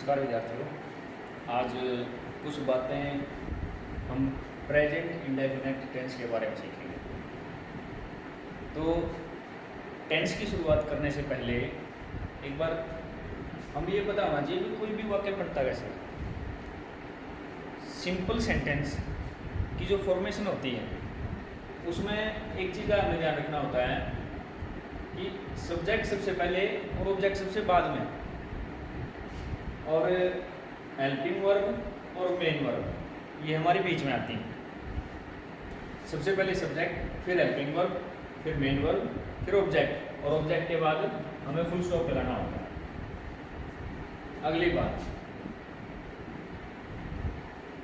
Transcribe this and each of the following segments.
नमस्कार विद्यार्थियों। आज कुछ बातें हम प्रेजेंट इंडेफिनिट टेंस के बारे में सीखेंगे। तो टेंस की शुरुआत करने से पहले एक बार हम ये पता होना चाहिए कि कोई भी वाक्य बनता कैसे है। सिंपल सेंटेंस की जो फॉर्मेशन होती है उसमें एक चीज़ का हमें ध्यान रखना होता है कि सब्जेक्ट सबसे पहले और ऑब्जेक्ट सबसे बाद में, और हेल्पिंग वर्ब और मेन वर्ब ये हमारे बीच में आती हैं। सबसे पहले सब्जेक्ट, फिर हेल्पिंग वर्ब, फिर मेन वर्ब, फिर ऑब्जेक्ट, और ऑब्जेक्ट के बाद हमें फुल स्टॉप लगाना होता है। अगली बात,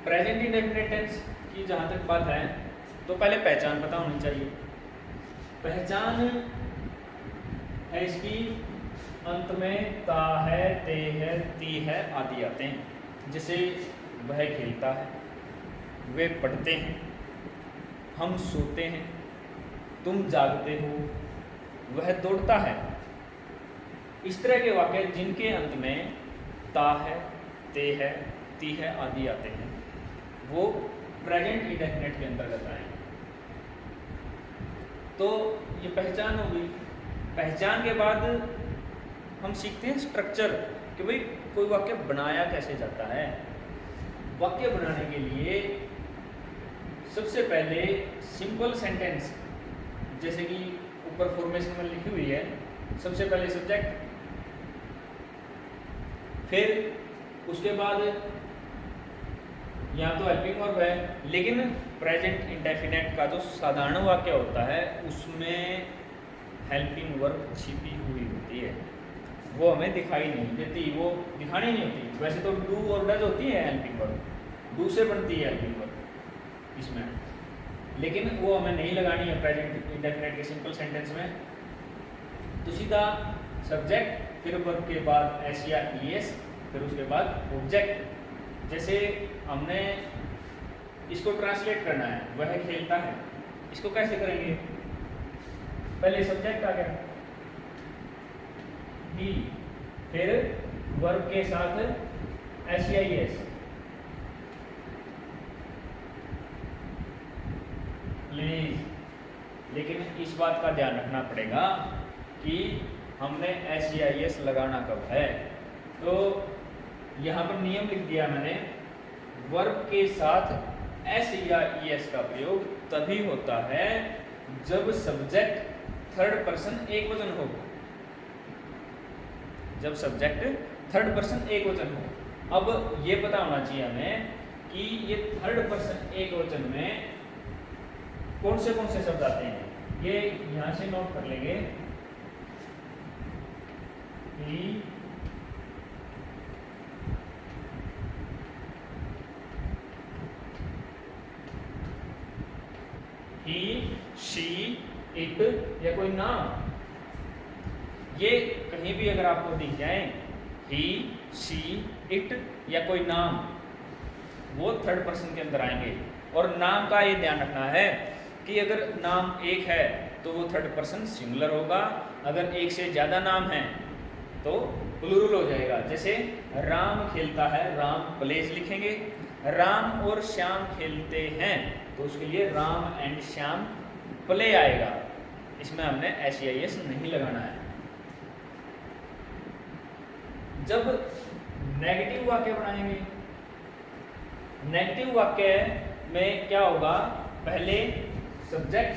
प्रेजेंट इंडेफिनिट टेंस की जहाँ तक बात है तो पहले पहचान पता होनी चाहिए। पहचान है इसकी अंत में ता है, ते है, ती है आदि आते हैं। जैसे वह खेलता है, वे पढ़ते हैं, हम सोते हैं, तुम जागते हो, वह दौड़ता है। इस तरह के वाक्य जिनके अंत में ता है, ते है, ती है आदि आते हैं वो प्रेजेंट इंडेफिनिट के अंतर्गत आएंगे। तो ये पहचान होगी। पहचान के बाद हम सीखते हैं स्ट्रक्चर कि भाई कोई वाक्य बनाया कैसे जाता है। वाक्य बनाने के लिए सबसे पहले सिंपल सेंटेंस, जैसे कि ऊपर फॉर्मेशन में लिखी हुई है, सबसे पहले सब्जेक्ट, फिर उसके बाद यहाँ तो हेल्पिंग वर्ब है, लेकिन प्रेजेंट इंडेफिनिट का जो साधारण वाक्य होता है उसमें हेल्पिंग वर्ब छिपी हुई होती है, वो हमें दिखाई नहीं देती, वो दिखानी नहीं होती। वैसे तो डू और डज होती है हेल्पिंग वर्ब, डू से बनती है हेल्पिंग वर्ब इसमें, लेकिन वो हमें नहीं लगानी है प्रेजेंट इंडेफिनिट के सिंपल सेंटेंस में। तो सीधा सब्जेक्ट, फिर वर्ब के बाद एस या ईएस, फिर उसके बाद ऑब्जेक्ट। जैसे हमने इसको ट्रांसलेट करना है, वह खेलता है, इसको कैसे करेंगे? पहले सब्जेक्ट आ गया ही, फिर वर्ब के साथ एस या ईएस, प्लीज। लेकिन इस बात का ध्यान रखना पड़ेगा कि हमने एस या ईएस लगाना कब है। तो यहाँ पर नियम लिख दिया मैंने, वर्ब के साथ एस या ईएस का प्रयोग तभी होता है जब सब्जेक्ट थर्ड पर्सन एक वचन हो। जब सब्जेक्ट थर्ड पर्सन एक वचन हो। अब ये पता होना चाहिए हमें कि ये थर्ड पर्सन एक वचन में कौन से शब्द आते हैं। ये यहां से नोट कर लेंगे। ही, शी, इट या कोई नाम, ये कहीं भी अगर आपको दिख जाए, ही, शी, इट या कोई नाम, वो थर्ड पर्सन के अंदर आएंगे। और नाम का ये ध्यान रखना है कि अगर नाम एक है तो वो थर्ड पर्सन सिंगुलर होगा, अगर एक से ज़्यादा नाम है तो प्लूरल हो जाएगा। जैसे राम खेलता है, राम प्लेज लिखेंगे। राम और श्याम खेलते हैं तो उसके लिए राम एंड श्याम प्ले आएगा। इसमें हमने एस या एस नहीं लगाना है। जब नेगेटिव वाक्य बनाएंगे, नेगेटिव वाक्य में क्या होगा? पहले सब्जेक्ट,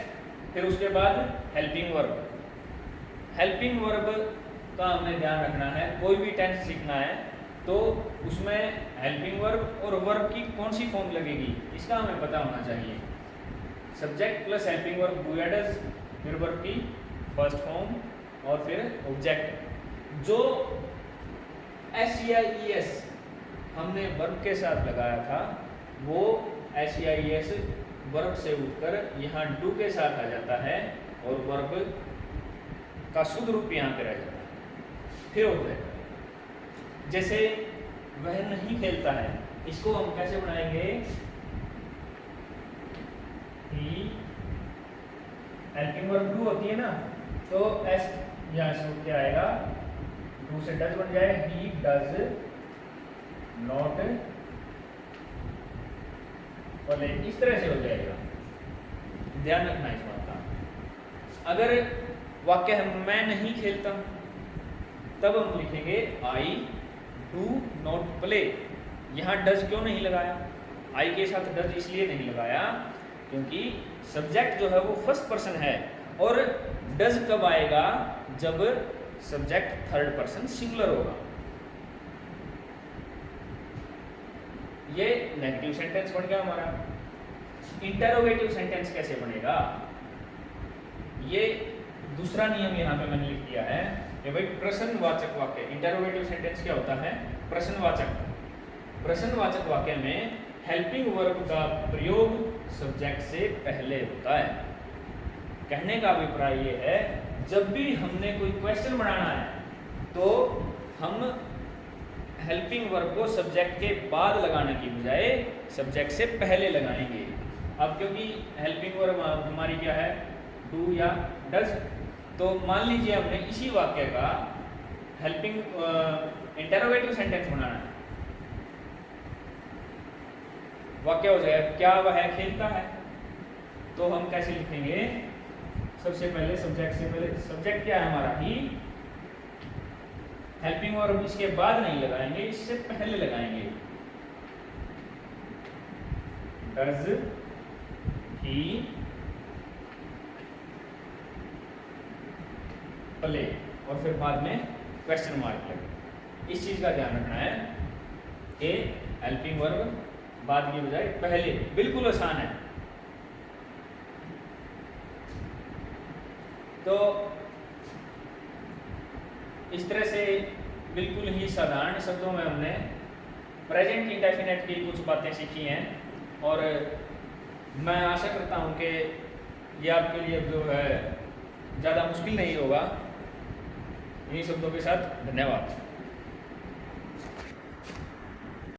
फिर उसके बाद हेल्पिंग वर्ब। हेल्पिंग वर्ब का हमें ध्यान रखना है। कोई भी टेंस सीखना है तो उसमें हेल्पिंग वर्ब और वर्ब की कौन सी फॉर्म लगेगी इसका हमें पता होना चाहिए। Subject plus helping verb do या डज, फिर वर्ब की फर्स्ट फॉर्म और फिर ऑब्जेक्ट। जो एस या ईएस हमने वर्ब के साथ लगाया था वो एस या ईएस वर्ब से उठकर यहाँ डू के साथ आ जाता है और वर्ब का शुद्ध रूप यहाँ पे रह जाता है। फिर ऑब्जेक्ट, जैसे वह नहीं खेलता है, इसको हम कैसे बनाएंगे? ही, हेल्पिंग वर्ब डू होती है ना, तो एस यहाँ से उठ के आएगा, डू से डज बन जाए, ही डज नॉट प्ले, इस तरह से हो जाएगा। ध्यान रखना इस बात का। अगर वाक्य है मैं नहीं खेलता, तब हम लिखेंगे आई डू नॉट प्ले। यहाँ डज क्यों नहीं लगाया? आई के साथ डज इसलिए नहीं लगाया क्योंकि सब्जेक्ट जो है वो फर्स्ट पर्सन है, और डज कब आएगा? जब सब्जेक्ट थर्ड पर्सन सिंगुलर होगा। ये नेगेटिव सेंटेंस बन गया हमारा। इंटरोगेटिव सेंटेंस कैसे बनेगा? ये दूसरा नियम यहाँ पे मैंने लिख दिया है कि भाई प्रश्नवाचक वाक्य, इंटरोगेटिव सेंटेंस क्या होता है? प्रश्नवाचक। प्रश्नवाचक वाक्य में हेल्पिंग वर्ब का प्रयोग सब्जेक्ट से पहले होता है। कहने का अभिप्राय ये है, जब भी हमने कोई क्वेश्चन बनाना है तो हम हेल्पिंग वर्ब को सब्जेक्ट के बाद लगाने की बजाय सब्जेक्ट से पहले लगाएंगे। अब क्योंकि हेल्पिंग वर्ब हमारी क्या है? डू या डज। तो मान लीजिए हमने इसी वाक्य का हेल्पिंग इंटरोगेटिव सेंटेंस बनाना है। वाक्य हो जाएगा क्या वह खेलता है, तो हम कैसे लिखेंगे? सबसे पहले सब्जेक्ट से पहले, सब्जेक्ट क्या है हमारा? ही। हेल्पिंग वर्ब इसके बाद नहीं लगाएंगे, इससे पहले लगाएंगे। डज ही प्ले, और फिर बाद में क्वेश्चन मार्क लगे। इस चीज का ध्यान रखना है कि हेल्पिंग वर्ब बाद की बजाय पहले। बिल्कुल आसान है। तो इस तरह से बिल्कुल ही साधारण शब्दों में हमने प्रेजेंट इंडेफिनिट की कुछ बातें सीखी हैं, और मैं आशा करता हूं कि ये आपके लिए जो है ज़्यादा मुश्किल नहीं होगा। इन्हीं शब्दों के साथ धन्यवाद।